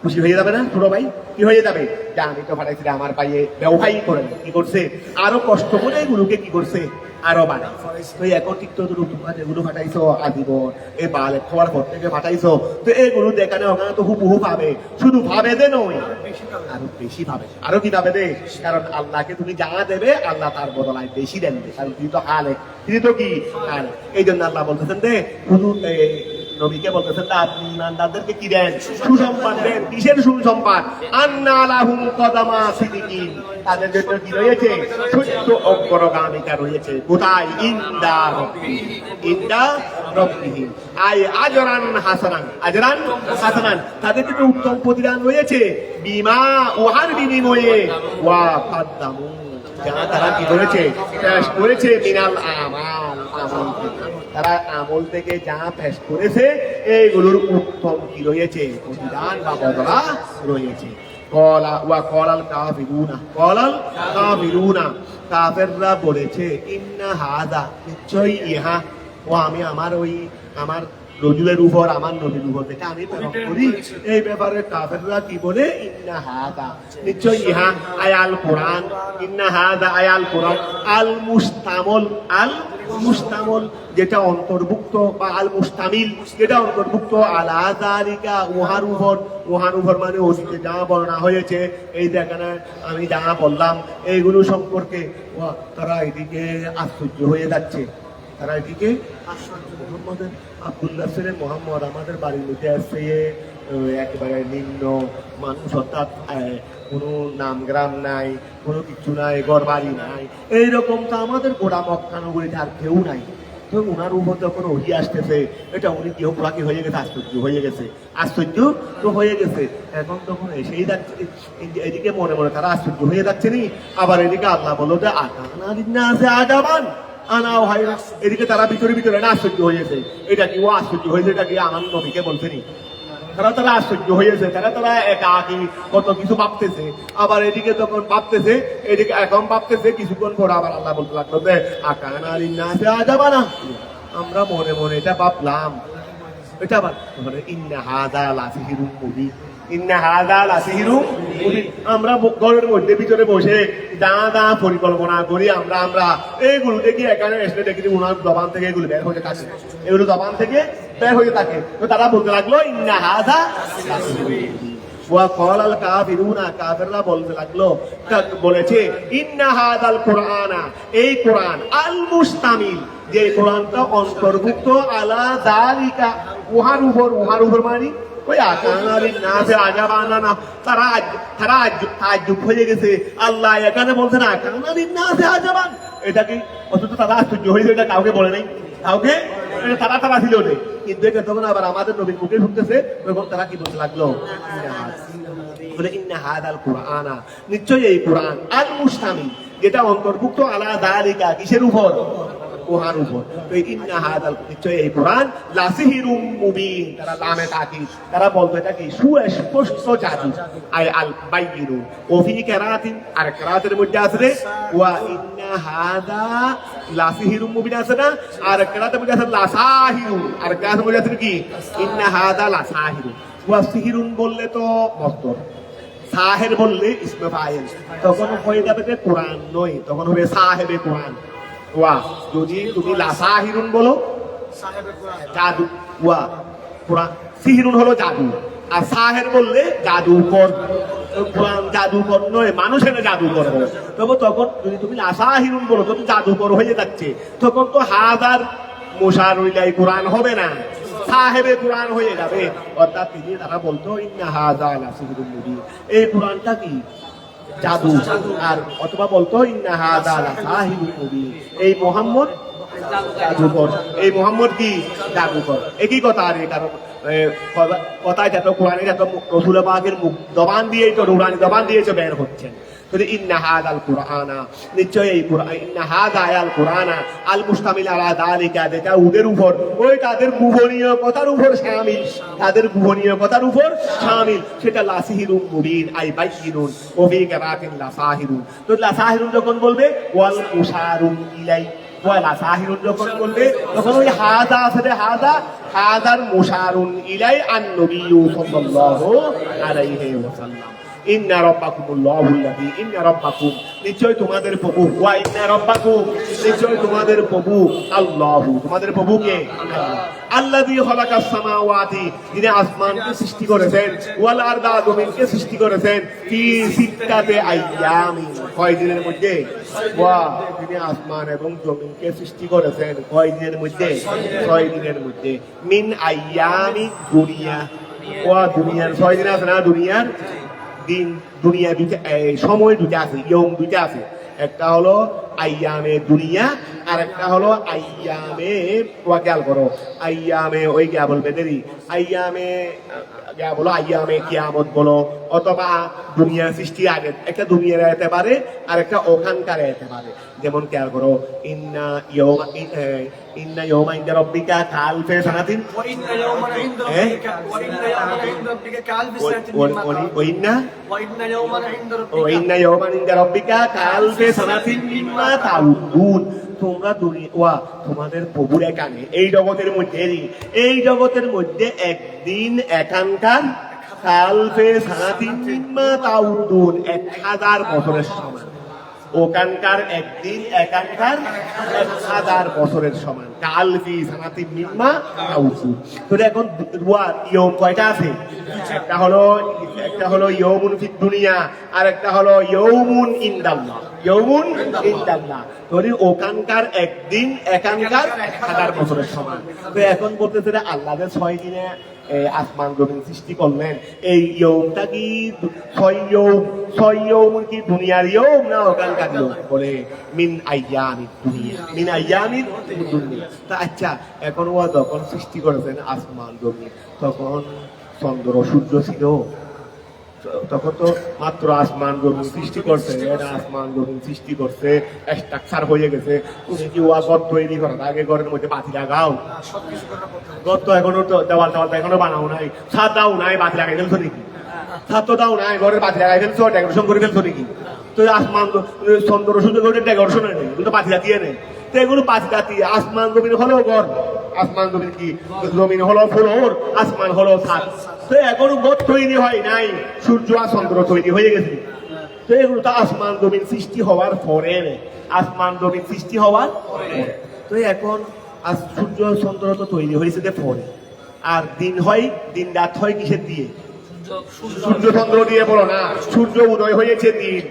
খুশি হয়ে যাবে না ছোট ভাই? কি হয়ে যাবে, যে আমি তো ফাটাইছি, আমার ভাইয়ে ব্যবসায়ী করে কি করছে, আরো কষ্ট করে এগুলোকে কি করছে, আরো বাড়াইছে। তো এখন ঠিক তো তোমরা যেগুলো ফাটাইছো আজীবন, এই বালেক খাওয়ার পর থেকে ফাটাইছো, তো এগুলো দেখানে ওখানে তো হুবহু পাবে, শুধু ভাবে দে নয়, আরো বেশি ভাবে, আরো কি ভাবে দে। কারণ আল্লাহকে তুমি যা দেবে আল্লাহ তার বদলায় বেশি দেন, কারণ তিনি তো হালেক, তিনি তো কি হালেক। এই জন্য আল্লাহ বলতেছেন যে হুজুর নবীকে বলতেছেন আপনি ইমানদারদেরকে কি দেন, সুসংবাদ দেন। কিসের সুসংবাদ? আন্না লাহুম কদামা সিদ্দিকিন, তাদের জন্য কি রয়েছে, সত্য অগ্রগামিতা রয়েছে। কোথায়? ইনদা রাব্বিহিম আই আজরান হাসানান, তাদের জন্য উত্তম প্রতিদান রয়েছে। বিমা উহার বিনিময়ে ওয়া কাদ্দামু, যা তারা কি করেছে মিনাল আমাল, আমল থেকে, তারা আমল থেকে যা পেশ করেছে এইগুলোর উত্তম কি রয়েছে, প্রতিদান বা বদলা রয়েছে। কলাল কাফিরুনা কাফেররা বলেছে ইন্না হাদা নিশ্চয়ই ইহা ও আমি আমার রজুলের উপর আমার নবীর উপর থেকে আমি প্রেরণ করি এই ব্যাপারে কাফেররা কি বলে ইন্না হাদা নিশ্চয়ই ইহা আয়াল কোরআন ইন্না হাদা আয়াল কোরআন আল মুস্তামল যেটা অন্তর্ভুক্ত বা আল মুস্তামিল যেটা অন্তর্ভুক্ত আলা যালিকা উহার উপর মানে অতীতে যা বর্ণনা হয়েছে এই যেখানে আমি যা বললাম এইগুলো সম্পর্কে তারা এদিকে আশ্চর্য হয়ে যাচ্ছে তারা এদিকে মোহাম্মদের আব্দুল্লাহ ছিলেন মোহাম্মদ আমাদের বাড়ির মধ্যে আসছে একেবারে নিম্ন মানুষ অর্থাৎ কোনো নামগ্রাম নাই কোনো কিছু নাই ঘর বাড়ি নাই এইরকম তো আমাদের গোড়া মক্কানগরীতে আর কেউ নাই তো ওনার উপর যখন ওহি আসতেছে এটা উনি কি হয়ে গেছে আশ্চর্য তো হয়ে গেছে এখন তখন এসেই যাচ্ছে এদিকে মনে মনে তারা আশ্চর্য হয়ে যাচ্ছে নি আবার এদিকে আল্লাহ বললো যে আছে আজাবান আনাও হয় এদিকে তারা ভিতরে না আশ্চর্য হয়েছে এটা কি ও আশ্চর্য হয়েছে এটা কি আমার নবীকে বলছেনি তারা আশ্চর্য হয়েছে তারা একাকি কত কিছু ভাবতেছে আবার এদিকে যখন ভাবতেছে এদিকে এখন ভাবতেছে কিছুক্ষণ পর আবার আল্লাহ বলতে লাগলো যে আজাবানা আমরা মনে মনে এটা ভাবলাম এটা ইন্না হাদা লাসিহিরুম মুবিন আমরা ঘরের মধ্যে ভিতরে বসে দা পরিকল্পনা করি আমরা এইগুলো দেখি এখানে এসে দেখি ওনার দবান থেকে এগুলো বের হয়ে থাকে এগুলো দবান থেকে বের হয়ে থাকে তো তারা বলতে লাগলো ইন্না হাদা কাফেররা বলতে লাগলো বলেছে ইন্না হাদাল কুরআনা এই কোরআন আল মুস্তামিল যে কোরআনটা অন্তর্ভুক্ত আলা যালিকা উহার উপর মানে ওই আকানারিন নাসে আজাবানা না তারা তাজ্জুব হয়ে গেছে আল্লাহ এখানে বলছেন আকানারিন নাসে আজাবান এটা কি অথচ তারা আশ্চর্য হয়েছে এটা কাউকে বলে নাই কাউকে তারা ছিল ওটা কিন্তু এটা তখন আবার আমাদের নবীর মুখে ঢুকতেছে তখন তারা কি বলতে লাগলো বলে ইন্না হাদাল কুরআনা নিশ্চয়ই এই কোরআন আল মুস্তামিল যেটা অন্তর্ভুক্ত আলা যালিকা কিসের উপর উহার উপর তো ইন্না হাদাল নিশ্চয়ই এই কোরআন লাসিহিরুম মুবিন তারা লামে তাকিদ তারা বলতো এটা কি সুস্পষ্ট জাদু আই আল বাইয়িনু ও ফি কিরাতিন আর কিরাতের মধ্যে আছে ওয়া ইন্না হাদা লাসিহিরুম মুবিন আছে না আর কিরাতের মধ্যে আছে লাসাহিরুন আর কিরাতের মধ্যে আছে কি ইন্না হাদা লাসাহিরুন ওয়া সিহিরুন বললে তো মস্তর সাহের বললে ইসমে ফাইল তখন হয়ে যাবে যে কোরআন নয় তখন হবে সাহেবে কোরআন ওয়া যদি তুমি লাসাহিরুন বলো জাদু ওয়া কোরআন সিহিরুন হলো জাদু আর সাহের বললে জাদুকর কোরআন জাদুকর নয় মানুষের জাদুকর হবে তখন যদি তুমি লাসাহিরুন বলো তো জাদুকর হয়ে যাচ্ছে তখন তো হাজার মুশারুলাই কোরআন হবে না সাহেবে কোরআন হয়ে যাবে অর্থাৎ তিনি তারা বলতো ইন্না হাযা লাসিহিরুম মুবিন এই কোরআনটা কি জাদু আর অথবা বলতো ইন্না হাযা লাসাহিরুম মুবিন এই মুহাম্মদ জাদুকর এই মুহাম্মদ কি জাদুকর একই কথা আর এই কারণ কথায় যত কোরআনে যত রাসূল পাকের মুখ জবান দিয়েই তো নুরানি জবান দিয়েছে বের হচ্ছেন ইন্না হাদাল কুরআনা নিশ্চয়ই এই কোরআন ইন্না হাদা আল কুরআনা আল মুস্তামিল আলা যালিকা যেটা ওদের উপর ওই তাদের গুহনীয় কথার উপর শামিল সেটা লাসিহিরুম মুবিন আই বাইয়িনুন ও ফি কিরাতিন লাসাহিরুন তো লাসাহিরুন যখন বলবে ওয়াল মুশারুন ইলাই ওয়া লাসাহিরুন যখন বলবে তখন ওই হাদা আছে হাদার মুশারুন ইলাই আন নবী সাল্লাল্লাহু আলাইহি ওয়াসাল্লাম ইন্না রাব্বাকুমুল্লাহুল্লাযী ইন্না রাব্বাকুম নিশ্চয় তোমাদের প্রভু ওয়া ইন্না রাব্বাকুম নিশ্চয় তোমাদের প্রভু আল্লাহু তোমাদের প্রভু কে আল্লাযী খালাকাস সামাওয়াতি যিনি আসমানকে সৃষ্টি করেছেন ওয়াল আরদা জমিনকে সৃষ্টি করেছেন ফি সিত্তাতি আইয়ামিন কয় দিনের মধ্যে ওয়া তিনি আসমান এবং জমিনকে সৃষ্টি করেছেন কয় দিনের মধ্যে 6 দিনের মধ্যে মিন আইয়ামি দুনিয়া ওয়া দুনিয়ার 6 দিন আছে না দুনিয়ার দিন দুনিয়া দুইটা সময় দুইটা আছে ইয়ম দুইটা আছে একটা হলো আইয়ামে দুনিয়া আরেকটা হলো আইয়ামে, ওয়া খেয়াল করো, আইয়ামে ওই গিয়া বলবে দেরি, আইয়ামে গিয়া বলো, আইয়ামে কিয়ামত বলো, অথবা দুনিয়া সৃষ্টি আগে একটা দুনিয়ার আইতে পারে আর একটা ওখানকার আইতে পারে। যেমন খেয়াল করো, ইন্না ইয়ৌমা ইনদা রাব্বিকা কালফি সানাতিন وإن يوما عند ربك وإن يوما عند ربك كألف سنة مما تعودون وإن يوما عند ربك ওয়াইন্না ইয়াওমান ইনদা রাব্বিকা কালফি সানাতিন মিম্মা তাউদ্দুন। তোমরা দুনিয়া তোমাদের প্রভুর এখানে এই জগতের মধ্যে, এই জগতের মধ্যে একদিন এখানকার কালফে সানাতিন মিম্মা তাউদ্দুন 1000 বছরের সমান। ওখানকার একদিন এখানকার 1000 বছরের সমান। কালফি সানাতিন মিম্মা তাউদ্দুন। তো এখন ইয়ম কয়টা আছে? একটা হলো ইয়মুন ফিদ দুনিয়া, আর একটা হলো ইয়মুন ইনদাল্লাহ, ইয়মুন ইনদাল্লাহ। তোর ওখানকার একদিন এখানকার 1000 বছরের সমান। তো এখন বলতেছে যে আল্লাহ যে 6 দিনে আসমান জমিন সৃষ্টি করলেন, এই ইয়মটা কি 6 ইয়ম কি দুনিয়ার ইয়ম না ওখানকার ইয়ম? বলে মিন আইয়ামিদ দুনিয়া, মিন আইয়ামিদ দুনিয়া। তা আচ্ছা, এখন ও যখন সৃষ্টি করেছেন আসমান জমিন, তখন চন্দ্র সূর্য ছিল? তখন তো মাত্র আসমান জমিন সৃষ্টি করছে, এটা আসমান জমিন সৃষ্টি করছে, স্ট্রাকচার হয়ে গেছে। তুমি কি ওয়া ঘর তৈরি করার আগে ঘরের মধ্যে বাতি লাগাও? ঘর তো এখনো তো দেওয়াল এখনো বানাও নাই, ছাদ দাও নাই, বাতি লাগাই ফেলছো নাকি? ছাদ তো দাও নাই, ঘরের বাতি লাগাই ফেলছো, ডেকোরেশন করে ফেলছো নাকি? তো আসমান চন্দ্র সূর্য ডেকোরেশন নেই, কিন্তু বাতি লাগিয়ে নেই। তো এগুলো বাতি লাগাতে আসমান জমিন হলো ঘর, আসমান জমিন কি জমিন হলো ফ্লোর, আসমান হলো ছাদ। তো এখনো ঘর তৈরি হয় নাই, সূর্য আর চন্দ্র তৈরি হয়ে গেছে। তো এগুলো তো আসমান জমিন সৃষ্টি হওয়ার পরে, আসমান জমিন সৃষ্টি হওয়ার পরে। তো এখন সূর্য চন্দ্র তো তৈরি হয়েছে যে পরে। আর দিন হয়, দিন রাত হয় কিসের দিয়ে? সূর্য চন্দ্র দিয়ে। বলো না, সূর্য উদয় হয়েছে দিন,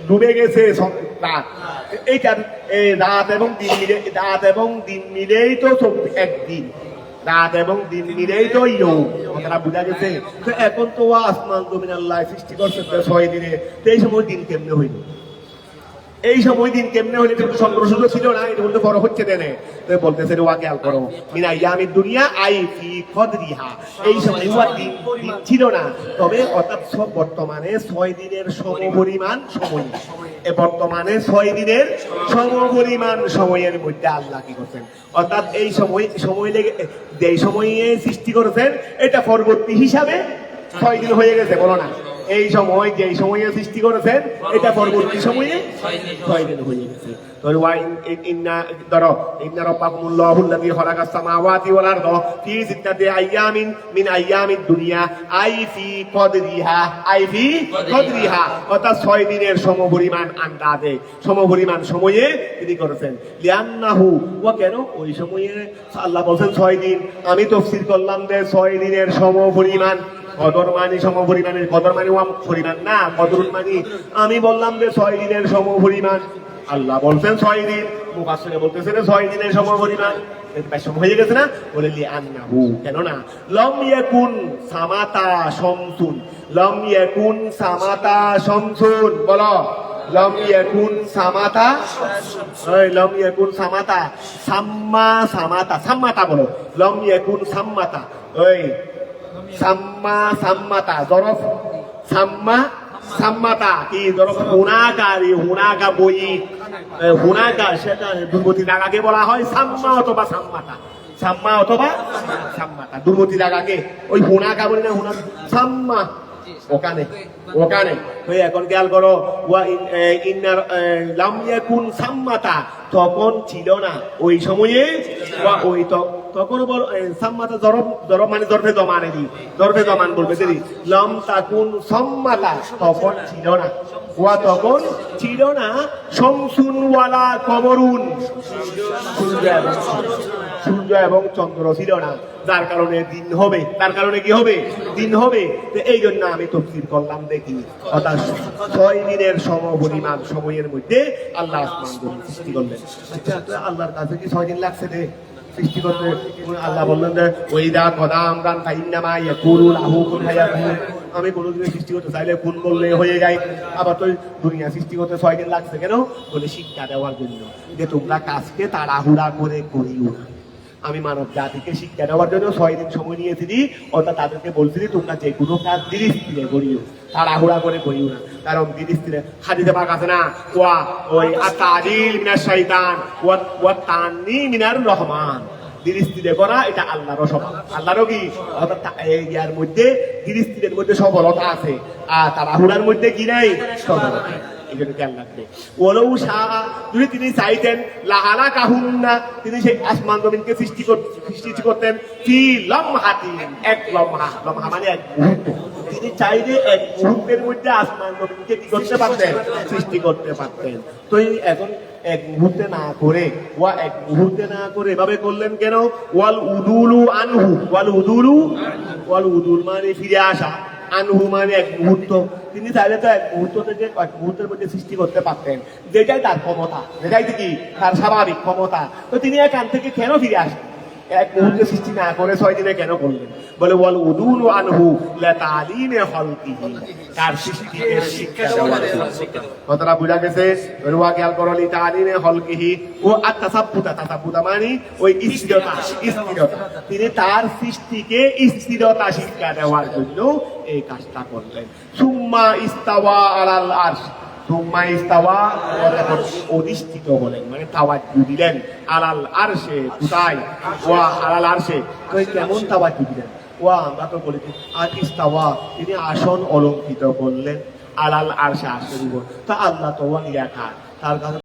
ডুবে গেছে রাত। এইটা এই রাত এবং দিন মিলে, রাত এবং দিন মিলেই তো একদিন, রাত এবং দিন মিলেই তো ইয়ম। কথাটা বুঝা গেছে? তো এখন তো আসমান জমিন আল্লাহ সৃষ্টি করছে 6 দিনে। তো এই সময় দিন কেমনে হইল? এই সময় দিন কেমনে হইলে? কিন্তু চন্দ্র সূর্য ছিল না, এটা বলতে বড় হচ্ছে দেনে। তো বলতেছে ওয়া খেয়াল করো, মিন আইয়ামিদ দুনিয়া আই ফি কদরিহা। এই সময় ওয়া দিন ছিল না, তবে অর্থাৎ বর্তমানে 6 দিনের সমপরিমাণ সময়। বর্তমানে 6 দিনের সমপরিমাণ সময়ের মধ্যে আল্লাহ কি করছেন? অর্থাৎ এই সময় লেগে যে সময়ে সৃষ্টি করেছেন, এটা পরবর্তী হিসাবে 6 দিন হয়ে গেছে। বলো না, এই সময় যে সময়ে সৃষ্টি করেছেন, এটা পরবর্তী সময়ে 6 দিন হয়ে গেছে। ইন্না রাব্বাকুমুল্লাহুল্লাযী খালাকাস সামাওয়াতি ওয়াল আরদা ফি সিত্তাতি আইয়ামিন মিন আইয়ামিদ দুনিয়া আই ফি কদরিহা, আই ফি কদরিহা। অর্থাৎ 6 দিনের সমপরিমাণ আন্দাজে, সমপরিমাণ সময়ে তিনি করেছেন। লিআন্নাহু, ওয়া কেন ওই সময়ে আল্লাহ বলেন 6 দিন। আমি তাফসীর করলাম যে 6 দিনের সমপরিমাণ। কদর মানে সমপরিমাণের, কদর মানে পরিমাণ না, কদর মানে আমি বললাম যে 6 দিনের সমপরিমাণ। আল্লাহ বলছেন 6 দিন, মুফাসসির বলতেছেন 6 দিনের সমপরিমাণ। হয়ে গেছে না? বলে লিআন্নাহু, কেন না, লাম ইয়াকুন সামাতা শামসুন, লাম ইয়াকুন সামাতা শামসুন। বলো, লাম ইয়াকুন সামাতা, ওই লাম ইয়াকুন সামাতা, সামাতা, সামাতা বলো, লাম ইয়াকুন সামাতা, ওই সাম্মাতা জরফ, সাম্মাতা কি জরফ? হুনাকা বই, হুনাকা সেটা দুর্গতি লাগাকে বলা হয় সাম্মা অথবা সাম্মাতা, সাম্মা অথবা সাম্মাতা। দুর্গতি লাগাকে ওই হুনাকা বলি না, হুনা সাম্মা ওখানে, ওখানে। তো এখন খেয়াল করো, লাম ইয়াকুন সাম্মাতা, তখন ছিল না ওই সময়ে, ওই তখন বল সাম্মাতা জরব মানে জরফে জমান, জরফে জমান বলবে দেরি। লাম তাকুন সাম্মাতা, তখন ছিল না, ওয়া তখন ছিল না, শামসুন ওয়ালা কমরুন, সূর্য এবং চন্দ্র ছিল না, যার কারণে দিন হবে, তার কারণে কি হবে? দিন হবে। এই জন্য আমি তাফসীর করলাম দেখি, অর্থাৎ 6 দিনের সমপরিমাণ সময়ের মধ্যে আল্লাহ আসমান জমিন সৃষ্টি করলেন। আচ্ছা, তো আল্লাহর কাছে কি 6 দিন লাগছে? সৃষ্টি করতে আল্লাহ বললেন যে ওইদা কদা আমরান ফাইন্নামা ইয়াকুলু লাহু কুন ফায়াকুন। আমি কোনোদিন সৃষ্টি করতে চাইলে কোন বললে হয়ে যায়। আবার তো দুনিয়া সৃষ্টি করতে 6 দিন লাগছে কেন? বলে শিক্ষা দেওয়ার জন্য, যে তোমরা কাজকে তাড়াহুড়া করে করিও না। আমি মানব জাতিকে শিক্ষা দেওয়ার জন্য 6 দিন সময় নিয়েছি, অর্থাৎ তাদেরকে বলছি তোমরা যে কোনো কাজ ধীরে স্থিরে করিও, তাড়াহুড়া করে করিও না। কারণ ধীরে স্থিরে হাদিসে পাক আছে না, ওয়া ওই আতাদিল মিনাশ শাইতান ওয়া তান্নি মিনার রহমান। ধীরে স্থিরে করা এটা আল্লাহরও স্বভাব, আল্লাহরও কি, অর্থাৎ ইয়ার মধ্যে ধীরে স্থিরের মধ্যে সফলতা আছে, আর তাড়াহুড়ার মধ্যে কি নাই? সফলতা। এখানে খেয়াল রাখবে। ওলৌ শাহ, যদি তিনি চাইতেন লাহালা কাহুন্না, তিনি সেই আসমান জমিনকে সৃষ্টি করতেন ফি লমহাতিন, এক লমহা, লমহা মানে এক মুহূর্ত। তিনি চাইলে এক মুহূর্তের মধ্যে আসমান জমিনকে কি করতে পারতেন? সৃষ্টি করতে পারতেন। তো এখন এক মুহূর্তে না করে, এক মুহূর্তে না করে এভাবে করলেন কেন? ওয়াল উদুলু আনহু, ওয়াল উদুল মানে ফিরে আসা, আনহু মানে এক মুহূর্ত। তিনি চাইলে তো এক মুহূর্ত থেকে এক মুহূর্তের মধ্যে সৃষ্টি করতে পারতেন, যেটাই তার ক্ষমতা, যেটাই কি তার স্বাভাবিক ক্ষমতা। তো তিনি এখান থেকে কেন ফিরে আসেন? এক মুহূর্তে সৃষ্টি না করে 6 দিনে কেন করলেন? বলে ওয়াল উদুলু আনহু লাতালিমে খালকিহি, তার সৃষ্টিকে শিক্ষা দেওয়ার জন্য। কথাটা বুঝা গেছে? রুয়া খেয়াল করো, লিতালিমে খালকিহি ও আত-তাসাব্বুতা মানে ওই স্থিরতা। তিনি তার সৃষ্টিকে স্থিরতা শিক্ষা দেওয়ার জন্য এই কাজটা করলেন। সুম্মা ইস্তাওয়া আলাল আরশ, সুম্মা ইস্তাওয়া অধিষ্ঠিত হলেন, মানে তাওয়াজ্জু দিলেন আলাল আরশে, কোথায়? ওয়া আলাল আরশে। তো কেমন তাওয়াজ্জু দিলেন? আমরা তো বলেছি আর ইস্তাওয়া, তিনি আসন অলঙ্কৃত করলেন আলাল আরশে, আসের উপর। তা আল্লাহ তো লেখা, তার কাছে